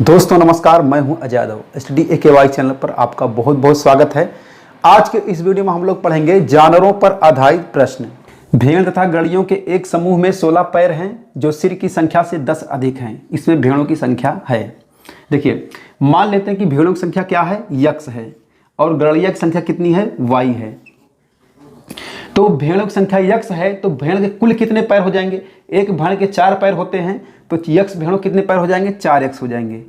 दोस्तों नमस्कार, मैं हूं अजय यादव। StudyAKY चैनल पर आपका बहुत बहुत स्वागत है। आज के इस वीडियो में हम लोग पढ़ेंगे जानवरों पर आधारित प्रश्न। भेड़ तथा गड़ियों के एक समूह में 16 पैर हैं जो सिर की संख्या से 10 अधिक हैं। इसमें भेड़ों की संख्या है। देखिए, मान लेते हैं कि भेड़ों की संख्या क्या है, यक्स है, और गड़िया की संख्या कितनी है, वाई है। तो भेड़ों की संख्या यक्स है तो भेड़ के कुल कितने पैर हो जाएंगे? एक भेड़ के 4 पैर होते हैं तो यक्स भेड़ों कितने पैर हो जाएंगे? 4x हो जाएंगे।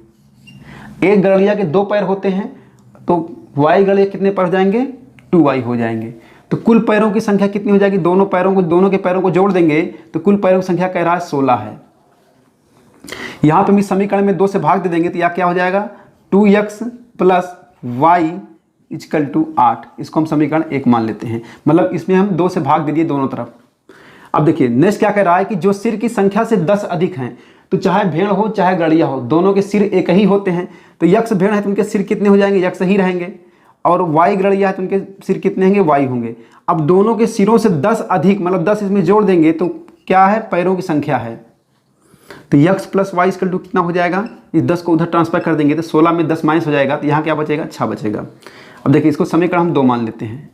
एक गड़िया के 2 पैर होते हैं तो वाई गड़िया कितने पैर हो जाएंगे? 2y हो जाएंगे। तो कुल पैरों की संख्या कितनी हो जाएगी? दोनों के पैरों को जोड़ देंगे तो कुल पैरों की संख्या कह रहा है 16 है। यहां पर हम इस समीकरण में 2 से भाग दे देंगे तो यह क्या हो जाएगा? 2x plus y equal to 8। इसको हम समीकरण 1 मान लेते हैं। मतलब इसमें हम 2 से भाग दे दिए दोनों तरफ। अब देखिए नेक्स्ट क्या कह रहा है कि जो सिर की संख्या से 10 अधिक हैं, तो चाहे भेड़ हो चाहे गड़िया हो, दोनों के सिर एक ही होते हैं। तो यक्स भेड़ है तो उनके सिर कितने हो जाएंगे? यक्स ही रहेंगे। और वाई गड़िया है तो उनके सिर कितने होंगे? वाई होंगे। अब दोनों के सिरों से 10 अधिक मतलब 10 इसमें जोड़ देंगे तो क्या है? पैरों की संख्या है। तो x plus y equal to कितना हो जाएगा? इस 10 को उधर ट्रांसफर कर देंगे तो 16 में 10 माइनस हो जाएगा तो यहाँ क्या बचेगा? 6 बचेगा। अब देखिए इसको समीकरण हम 2 मान लेते हैं।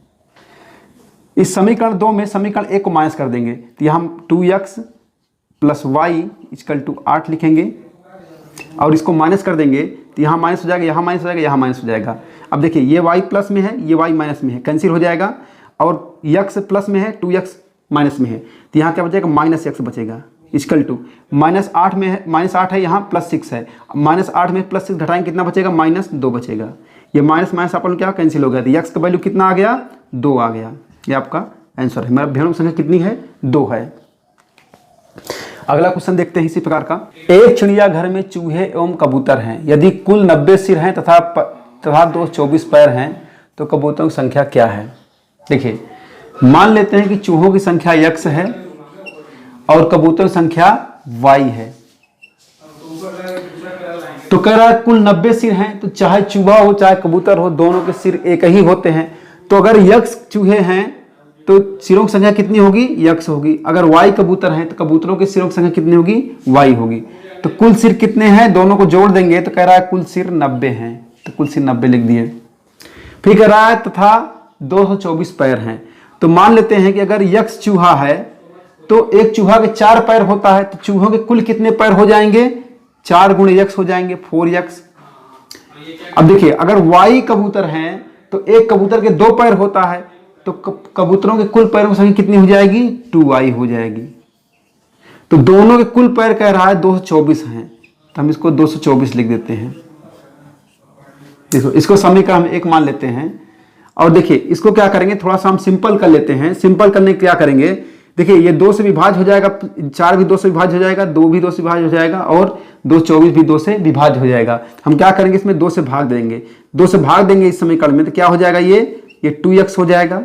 इस समीकरण 2 में समीकरण 1 को माइनस कर देंगे तो यहाँ हम 2x plus y equal to 8 लिखेंगे और इसको माइनस कर देंगे तो यहाँ माइनस हो जाएगा, यहाँ माइनस हो जाएगा, यहाँ माइनस हो जाएगा। अब देखिए ये y प्लस में है, ये y माइनस में है, कैंसिल हो जाएगा। और x प्लस में है, 2x माइनस में है तो यहाँ क्या बचेगा? माइनस x बचेगा इक्वल टू -8 में है, -8 है, यहाँ +6 है। -8 में +6 घटाएंगे कितना बचेगा? -2 बचेगा। ये माइनस माइनस अपन क्या कैंसिल हो गया तो x का वैल्यू कितना आ गया? 2 आ गया। ये आपका आंसर है। मेरा भेड़ों की संख्या कितनी है? 2 है। अगला क्वेश्चन देखते हैं इसी प्रकार का। एक चिड़ियाघर में चूहे एवं कबूतर हैं। यदि कुल 90 सिर हैं तथा 24 पैर हैं तो कबूतरों की संख्या क्या है? देखिए, मान लेते हैं कि चूहों की संख्या x है और कबूतर की संख्या y है। तो कह रहा है कुल 90 सिर हैं तो चाहे चूहा हो चाहे कबूतर हो, दोनों के सिर एक ही होते हैं। तो अगर यक्स चूहे हैं तो सिरों की संख्या कितनी होगी? यक्स होगी। अगर वाई कबूतर हैं तो कबूतरों के सिरों की संख्या कितनी होगी? वाई होगी। तो कुल सिर कितने हैं? दोनों को जोड़ देंगे तो कह रहा है कुल सिर 90 हैं। तो कुल सिर 90 लिख दिए। फिर कह रहा है तथा 224 पैर हैं। तो मान लेते हैं कि अगर यक्स चूहा है तो एक चूहा के 4 पैर होता है तो चूहों के कुल कितने पैर हो जाएंगे? 4 गुणे यक्स हो जाएंगे, 4x। अब देखिए अगर वाई कबूतर हैं तो एक कबूतर के 2 पैर होता है तो कबूतरों के कुल पैरों की संख्या कितनी हो जाएगी? 2y हो जाएगी। तो दोनों के कुल पैर कह रहा है 224 हैं तो हम इसको 224 लिख देते हैं। देखो इसको समीकरण हम 1 मान लेते हैं। और देखिए इसको क्या करेंगे, थोड़ा सा हम सिंपल कर लेते हैं। सिंपल करने क्या करेंगे, देखिए ये 2 से विभाज्य हो जाएगा, 4 भी 2 से विभाज्य हो जाएगा, 2 भी 2 से विभाज्य हो जाएगा और 224 भी 2 से विभाज्य हो जाएगा। हम क्या करेंगे, इसमें 2 से भाग देंगे। 2 से भाग देंगे इस समीकरण में तो क्या हो जाएगा? ये 2x हो जाएगा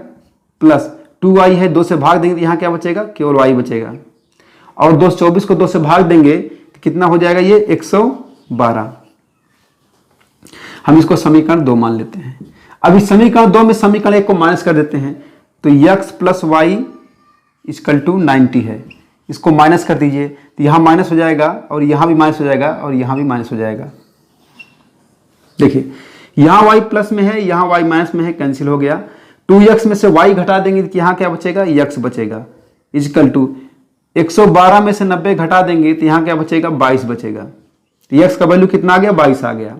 प्लस 2y है, 2 से भाग देंगे तो यहाँ क्या बचेगा? केवल y बचेगा। और 224 को 2 से भाग देंगे तो कितना हो जाएगा? ये 112। हम इसको समीकरण 2 मान लेते हैं। अब इस समीकरण 2 में समीकरण 1 को माइनस कर देते हैं तो x plus y equal to 90 है। इसको माइनस कर दीजिए तो यहाँ माइनस हो जाएगा और यहाँ भी माइनस हो जाएगा और यहाँ भी माइनस हो जाएगा। देखिए यहाँ y प्लस में है, यहाँ y माइनस में है, कैंसिल हो गया। 2x में से y घटा देंगे तो यहाँ क्या बचेगा? x बचेगा इक्वल टू 112 में से 90 घटा देंगे तो यहाँ क्या बचेगा? 22 बचेगा। तो x का वैल्यू कितना आ गया? 22 आ गया।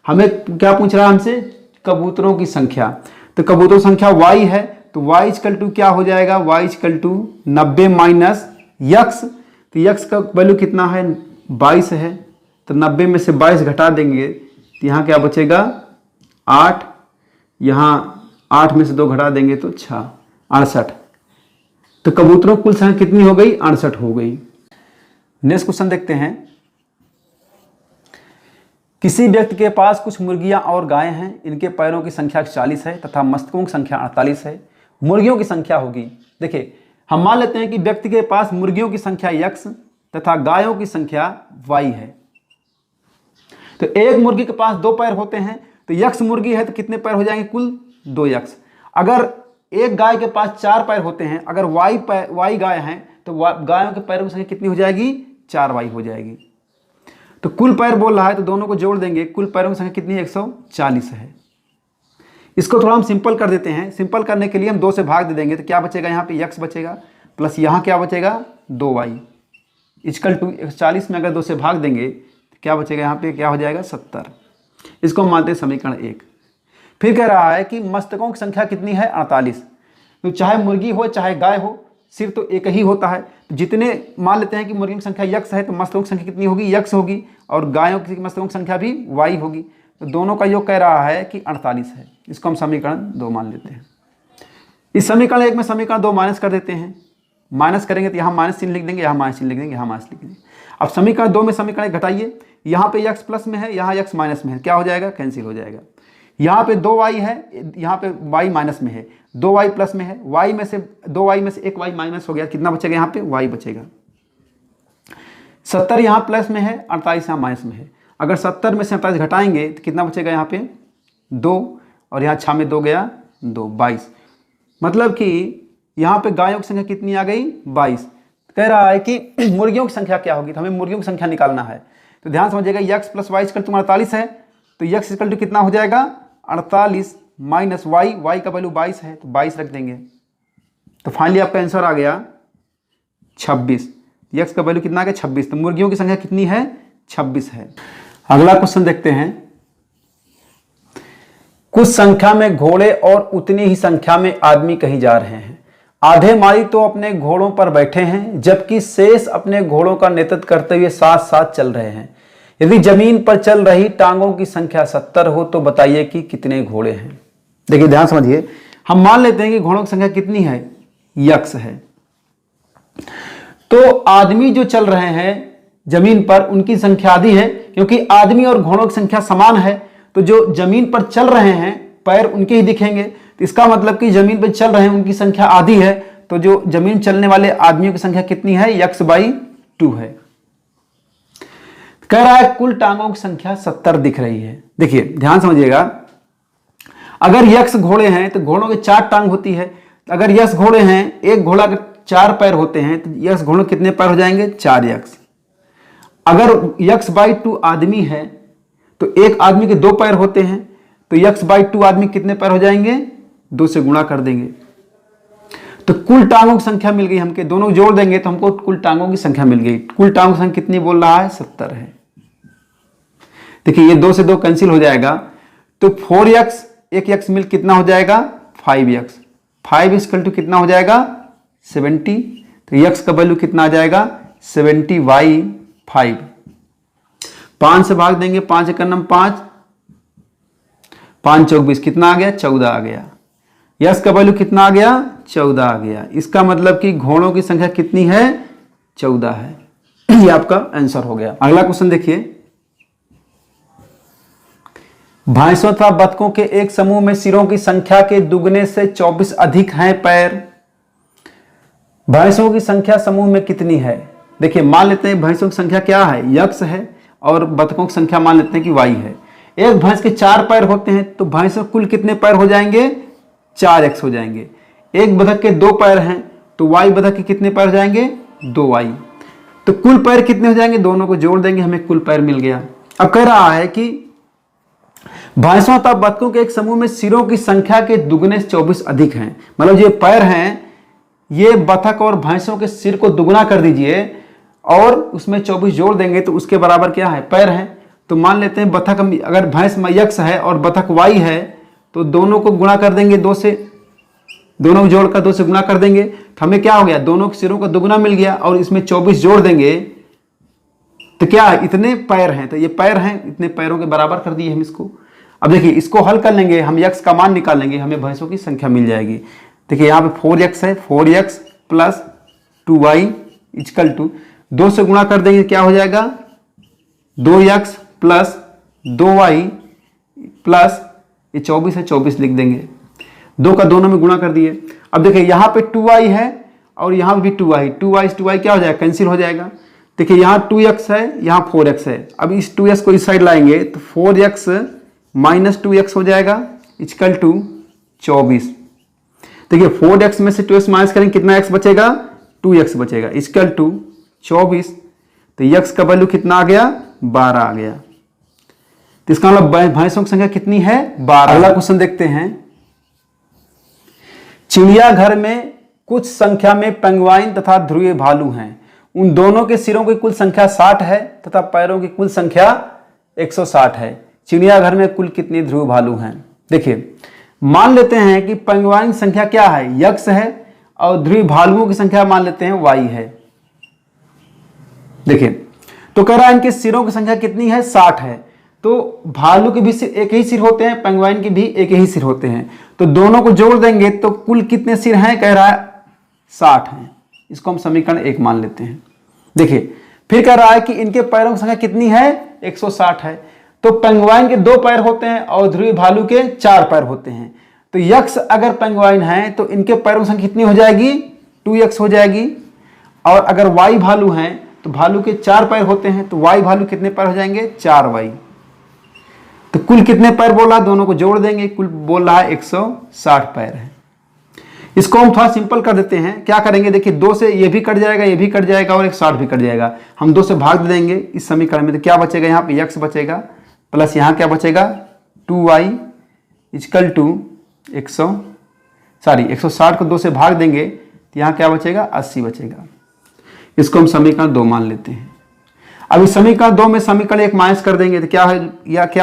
हमें क्या पूछ रहा है हमसे? कबूतरों की संख्या। तो कबूतरों की संख्या y है तो y इक्वल टू क्या हो जाएगा? y equal to 90 minus x। तो x का वैल्यू कितना है? 22 है। तो 90 में से 22 घटा देंगे तो यहाँ क्या बचेगा? 8। यहाँ 8 में से 2 घटा देंगे तो 6, 68। तो कबूतरों की कुल संख्या कितनी हो गई? 68 हो गई। नेक्स्ट क्वेश्चन देखते हैं। किसी व्यक्ति के पास कुछ मुर्गियां और गायें हैं। इनके पैरों की संख्या 40 है तथा मस्तकों की संख्या 48 है। मुर्गियों की संख्या होगी। देखिए हम मान लेते हैं कि व्यक्ति के पास मुर्गियों की संख्या x तथा गायों की संख्या y है। तो एक मुर्गी के पास 2 पैर होते हैं तो x मुर्गी है तो कितने पैर हो जाएंगे? कुल 2x। अगर एक गाय के पास 4 पैर होते हैं, अगर y गाय हैं तो गायों के पैरों की संख्या कितनी हो जाएगी? 4y हो जाएगी। तो कुल पैर बोल रहा है तो दोनों को जोड़ देंगे, कुल पैरों की संख्या कितनी है 140 है। इसको थोड़ा हम सिंपल कर देते हैं। सिंपल करने के लिए हम 2 से भाग दे देंगे तो क्या बचेगा, यहाँ पे x बचेगा प्लस यहाँ क्या बचेगा 2y इक्वल टू 140 में अगर 2 से भाग देंगे तो क्या बचेगा, यहाँ पे क्या हो जाएगा 70। इसको हम मानते हैं समीकरण 1। फिर कह रहा है कि मस्तकों की संख्या कितनी है 48। तो चाहे मुर्गी हो चाहे गाय हो सिर तो एक ही होता है। तो जितने मान लेते हैं कि मुर्गी की संख्या x है तो मस्तकों की संख्या कितनी होगी x होगी, और गायों की मस्तकों की संख्या भी y होगी। तो दोनों का योग कह रहा है कि 48 है। इसको हम समीकरण 2 मान लेते हैं। इस समीकरण 1 में समीकरण 2 माइनस कर देते हैं। माइनस करेंगे तो यहाँ माइनस चिन्ह लिख देंगे, यहाँ माइनस चिन्ह लिख देंगे, यहाँ माइनस लिख देंगे। अब समीकरण 2 में समीकरण 1 घटाइए, यहाँ पे x प्लस में है, यहाँ x माइनस में है, क्या हो जाएगा कैंसिल हो जाएगा। यहाँ पे 2y है, यहाँ पे y माइनस में है, 2y प्लस में है, y में से 2y में से एक y माइनस हो गया, कितना बचेगा यहाँ पे y बचेगा। 70 यहाँ प्लस में है, 48 यहाँ माइनस में है। अगर 70 में से 48 घटाएंगे तो कितना बचेगा यहाँ पे 2, और यहाँ 6 में 2 गया 2, 22। मतलब कि यहाँ पे गायों की संख्या कितनी आ गई 22। कह रहा है कि मुर्गियों की संख्या क्या होगी, तो हमें मुर्गियों की संख्या निकालना है। तो ध्यान समझिएगा x plus y equal to 48 है, तो x इक्वल टू कितना हो जाएगा 48 माइनस y का वैल्यू 22 है तो 22 रख देंगे। तो फाइनली आपका आंसर आ गया 26। x का वैल्यू कितना आ गया 26। तो मुर्गियों की संख्या कितनी है 26 है। अगला क्वेश्चन देखते हैं। कुछ संख्या में घोड़े और उतनी ही संख्या में आदमी कहीं जा रहे हैं। आधे माली तो अपने घोड़ों पर बैठे हैं जबकि शेष अपने घोड़ों का नेतृत्व करते हुए साथ साथ चल रहे हैं। यदि जमीन पर चल रही टांगों की संख्या 70 हो तो बताइए कि कितने घोड़े हैं। देखिए ध्यान समझिए, हम मान लेते हैं कि घोड़ों की संख्या कितनी है x है। तो आदमी जो चल रहे हैं जमीन पर उनकी संख्या आधी है, क्योंकि आदमी और घोड़ों की संख्या समान है। तो जो जमीन पर चल रहे हैं पैर उनके ही दिखेंगे, तो इसका मतलब कि जमीन पर चल रहे हैं उनकी संख्या आधी है। तो जो जमीन चलने वाले आदमियों की संख्या कितनी है x/2 है। कह रहा है कुल टांगों की संख्या 70 दिख रही है। देखिए ध्यान समझिएगा, अगर x घोड़े हैं तो घोड़ों के 4 टांग होती है। अगर x घोड़े हैं, एक घोड़ा के 4 पैर होते हैं तो x घोड़ों कितने पैर हो जाएंगे 4x। अगर x/2 आदमी है तो एक आदमी के 2 पैर होते हैं तो x/2 आदमी कितने पैर हो जाएंगे 2 से गुणा कर देंगे। तो कुल टांगों की संख्या मिल गई हमके, दोनों जोड़ देंगे तो हमको कुल टांगों की संख्या मिल गई। कुल टांगों की संख्या कितनी बोल रहा है 70 है। देखिए ये 2 से 2 कैंसिल हो जाएगा, तो 4x एक x मिल कितना हो जाएगा 5x। 5 इक्वल टू कितना हो जाएगा 70। तो x का वैल्यू कितना आ जाएगा 70/5। 5 से भाग देंगे, 5 एक नम 5, 5 चौक 20, कितना आ गया 14 आ गया। यस का वैल्यू कितना आ गया 14 आ गया। इसका मतलब कि घोड़ों की संख्या कितनी है 14 है। ये आपका आंसर हो गया। अगला क्वेश्चन देखिए, भैंसों तथा बतखों के एक समूह में सिरों की संख्या के दुगने से 24 अधिक हैं पैर। भैंसों की संख्या समूह में कितनी है। देखिए मान लेते हैं भैंसों की संख्या क्या है x है और बतखों की संख्या मान लेते हैं कि y है। एक भैंस के 4 पैर होते हैं तो भैंसों कुल कितने पैर हो जाएंगे 4x हो जाएंगे। एक बतख के 2 पैर हैं तो y बतख के कितने पैर हो जाएंगे 2y। तो कुल पैर कितने हो जाएंगे, दोनों को जोड़ देंगे हमें कुल पैर मिल गया। अब कह रहा है कि भैंसों तथा बतखों के एक समूह में सिरों की संख्या के दुगने से 24 अधिक हैं। मतलब ये पैर हैं, ये बतख और भैंसों के सिर को दुगना कर दीजिए और उसमें 24 जोड़ देंगे तो उसके बराबर क्या है पैर हैं। तो मान लेते हैं बतख, अगर भैंस x है और बतख y है तो दोनों को गुणा कर देंगे 2 से, दोनों को जोड़कर 2 से गुणा कर देंगे तो हमें क्या हो गया दोनों के सिरों का दुगना मिल गया और इसमें 24 जोड़ देंगे तो क्या इतने पैर हैं। तो ये पैर हैं, इतने पैरों के बराबर कर दिए हम इसको। अब देखिए इसको हल कर लेंगे, हम x का मान निकाल लेंगे, हमें भैंसों की संख्या मिल जाएगी। देखिए यहाँ पे 4x है, 4x plus 2y equal to 2 से गुणा कर देंगे क्या हो जाएगा 2x प्लस 2y प्लस ये 24 है 24 लिख देंगे, 2 का दोनों में गुणा कर दिए। अब देखिए यहाँ पे 2y है और यहाँ पे भी 2y क्या हो जाएगा कैंसिल हो जाएगा। देखिए यहाँ 2x है, यहाँ 4x है। अब इस 2x को इस साइड लाएंगे तो 4x माइनस 2x हो जाएगा इक्वल टू 24। देखिए 4x में से 2x माइनस करेंगे कितना x बचेगा 2x बचेगा इक्वल टू 24। तो x का वैल्यू कितना आ गया 12 आ गया। तो इसका मतलब भैंसों की संख्या कितनी है? 12। अगला क्वेश्चन देखते हैं। चिड़ियाघर में कुछ संख्या में पेंगुइन तथा ध्रुवीय भालू हैं। उन दोनों के सिरों की कुल संख्या 60 है तथा पैरों की कुल संख्या 160 है। चिड़ियाघर में कुल कितनी ध्रुव भालू हैं? देखिए, मान लेते हैं कि पेंगुइन संख्या क्या है? यक्स है, और ध्रुवीय भालुओं की संख्या मान लेते हैं वाई है। देखिए, तो कह रहा है इनके सिरों की संख्या कितनी है? 60 है। तो भालू के भी सिर एक ही सिर होते हैं, पेंगुइन के भी एक ही सिर होते हैं। तो दोनों को जोड़ देंगे तो कुल कितने सिर हैं? कह रहा है 60 हैं। इसको हम समीकरण 1 मान लेते हैं। देखिए, फिर कह रहा है कि इनके पैरों की संख्या कितनी है? 160 है। तो पेंगुइन के 2 पैर होते हैं और ध्रुवीय भालू के 4 पैर होते हैं। तो यक्स अगर पेंगुइन है तो इनके पैरों की संख्या कितनी हो जाएगी? 2x हो जाएगी। और अगर वाई भालू हैं तो भालू के 4 पैर होते हैं, तो वाई भालू कितने पैर हो जाएंगे? 4y। तो कुल कितने पैर बोला? दोनों को जोड़ देंगे, कुल बोल रहा है 160 पैर है। इसको हम थोड़ा सिंपल कर देते हैं। क्या करेंगे? देखिए, 2 से ये भी कट जाएगा, ये भी कट जाएगा और 160 भी कट जाएगा। हम 2 से भाग दे देंगे इस समीकरण में, तो क्या बचेगा? यहाँ पे x बचेगा, प्लस यहाँ क्या बचेगा? 2y इक्वल टू 160 को 2 से भाग देंगे तो यहाँ क्या बचेगा? 80 बचेगा। इसको हम समीकरण 2 मान लेते हैं। अब इस समीकरण 2 में समीकरण 1 माइनस कर देंगे तो क्या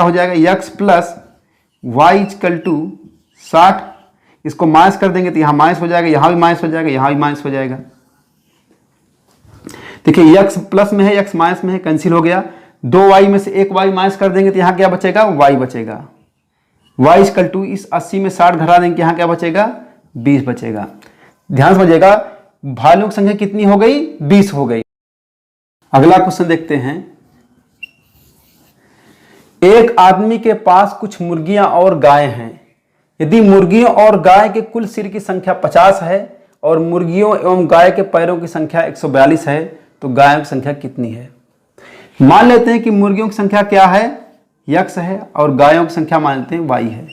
हो जाएगा? x plus y equal to 60। इसको माइनस कर देंगे तो यहाँ माइनस हो जाएगा, यहाँ भी माइनस हो जाएगा, यहाँ भी माइनस हो जाएगा। देखिए, x प्लस में है, x माइनस में है, कैंसिल हो गया। 2y में से 1y माइनस कर देंगे तो यहाँ क्या बचेगा? y बचेगा। y इक्वल टू इस 80 में 60 घटा देंगे, यहाँ क्या बचेगा? 20 बचेगा। ध्यान समझिएगा, भालू की संख्या कितनी हो गई? 20 हो गई। अगला क्वेश्चन देखते हैं। एक आदमी के पास कुछ मुर्गियां और गाय हैं। यदि मुर्गियों और गाय के कुल सिर की संख्या 50 है और मुर्गियों एवं गाय के पैरों की संख्या 142 है, तो गायों की संख्या कितनी है? मान लेते हैं कि मुर्गियों की संख्या क्या है? यक्स है, और गायों की संख्या मान लेते हैं वाई है।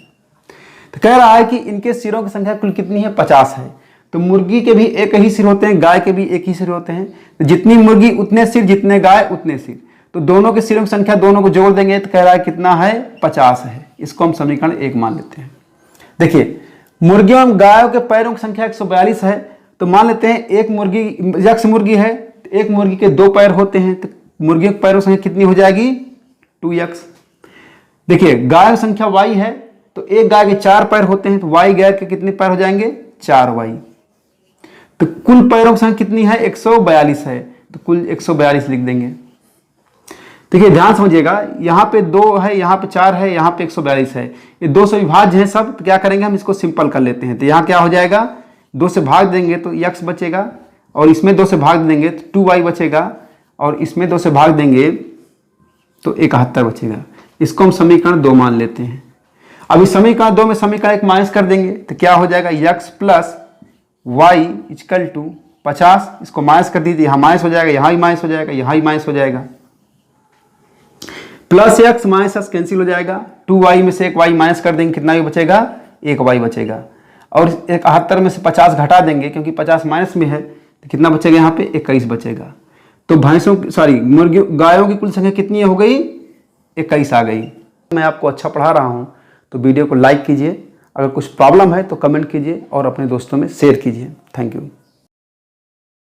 तो कह रहा है कि इनके सिरों की संख्या कुल कितनी है? 50 है। तो मुर्गी के भी एक ही सिर होते हैं, गाय के भी एक ही सिर होते हैं। तो जितनी मुर्गी उतने सिर, जितने गाय उतने सिर। तो दोनों के सिरों की संख्या दोनों को जोड़ देंगे तो कह रहा है कितना है? 50 है। इसको हम समीकरण 1 मान लेते हैं। देखिए, मुर्गियों एवं गायों के पैरों की संख्या 142 है। तो मान लेते हैं एक मुर्गी यक्स मुर्गी है, तो एक मुर्गी के 2 पैर होते हैं, तो मुर्गियों के पैरों की संख्या कितनी हो जाएगी? 2x। देखिए, गाय की संख्या y है, तो एक गाय के 4 पैर होते हैं, तो y गाय के कितने पैर हो जाएंगे? 4y। तो कुल पैरों की संख्या कितनी है? 142 है। तो कुल 142 लिख देंगे। देखिए, ध्यान समझिएगा, यहाँ पे 2 है, यहाँ पे 4 है, यहाँ पे 142 है। ये 2 से विभाज्य है सब। तो क्या करेंगे? हम इसको सिंपल कर लेते हैं। तो यहाँ क्या हो जाएगा? 2 से भाग देंगे तो x बचेगा, और इसमें 2 से भाग देंगे तो 2y बचेगा, और इसमें 2 से भाग देंगे तो 71 बचेगा। इसको हम समीकरण 2 मान लेते हैं। अब इस समीकरण 2 में समीकरण 1 माइनस कर देंगे तो क्या हो जाएगा? x plus y equal to 50। इसको माइनस कर दीजिए, यहाँ माइनस हो जाएगा, यहाँ भी माइनस हो जाएगा, यहाँ भी माइनस हो जाएगा। Plus x minus x cancel हो जाएगा। 2y में से 1y माइनस कर देंगे, कितना ही बचेगा? 1y बचेगा। और 71 में से 50 घटा देंगे, क्योंकि 50 माइनस में है, तो कितना बचेगा? यहाँ पे 21 बचेगा। तो मुर्गियों गायों की कुल संख्या कितनी हो गई? 21 आ गई। मैं आपको अच्छा पढ़ा रहा हूँ तो वीडियो को लाइक कीजिए। अगर कुछ प्रॉब्लम है तो कमेंट कीजिए और अपने दोस्तों में शेयर कीजिए। Thank you.